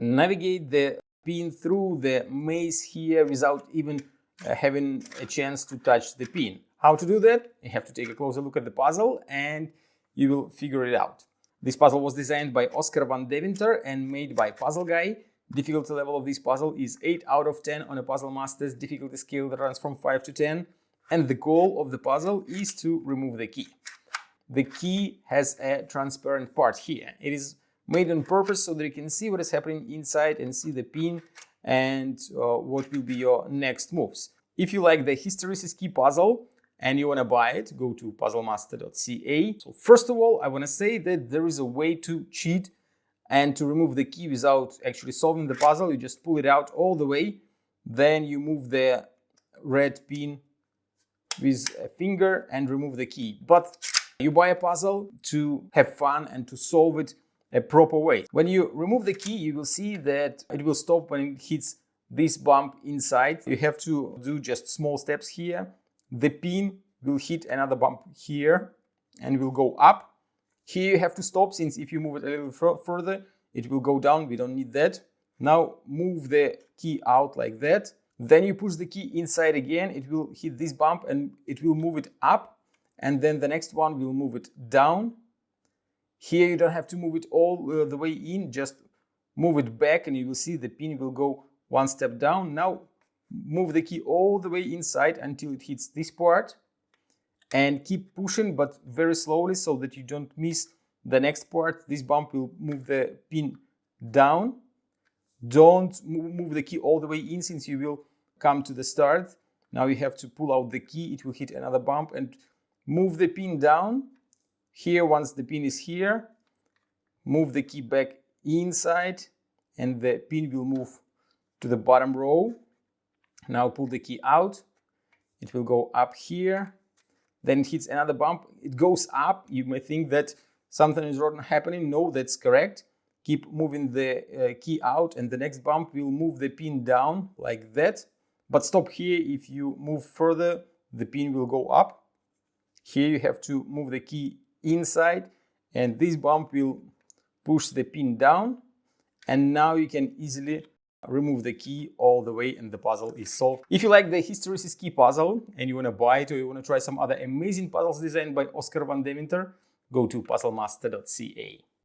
Navigate the pin through the maze here without even having a chance to touch the pin. How to do that? You have to take a closer look at the puzzle and you will figure it out. This puzzle was designed by Oskar Van Deventer and made by Puzzle Guy. Difficulty level of this puzzle is 8 out of 10 on a Puzzle Master's difficulty scale that runs from 5 to 10. And the goal of the puzzle is to remove the key. The key has a transparent part here. It is made on purpose so that you can see what is happening inside and see the pin and what will be your next moves. If you like the Hysteresis Key puzzle and you want to buy it, go to puzzlemaster.ca. So first of all, I want to say that there is a way to cheat and to remove the key without actually solving the puzzle. You just pull it out all the way, then you move the red pin with a finger and remove the key. But you buy a puzzle to have fun and to solve it a proper way. When you remove the key, you will see that it will stop when it hits this bump inside. You have to do just small steps here. The pin will hit another bump here and will go up. Here you have to stop, since if you move it a little further, it will go down. We don't need that. Now move the key out like that. Then you push the key inside again. It will hit this bump and it will move it up. And then the next one will move it down. Here you don't have to move it all the way in, just move it back and you will see the pin will go one step down. Now move the key all the way inside until it hits this part and keep pushing, but very slowly so that you don't miss the next part. This bump will move the pin down. Don't move the key all the way in, since you will come to the start. Now you have to pull out the key, it will hit another bump, and move the pin down. Here, once the pin is here, move the key back inside and the pin will move to the bottom row. Now pull the key out. It will go up here. Then it hits another bump. It goes up. You may think that something is wrong happening. No, that's correct. Keep moving the key out and the next bump will move the pin down like that. But stop here. If you move further, the pin will go up. Here you have to move the key inside and this bump will push the pin down. And now you can easily remove the key all the way and the puzzle is solved. If you like the Hysteresis Key puzzle and you want to buy it or you want to try some other amazing puzzles designed by Oskar Van Deventer, go to puzzlemaster.ca.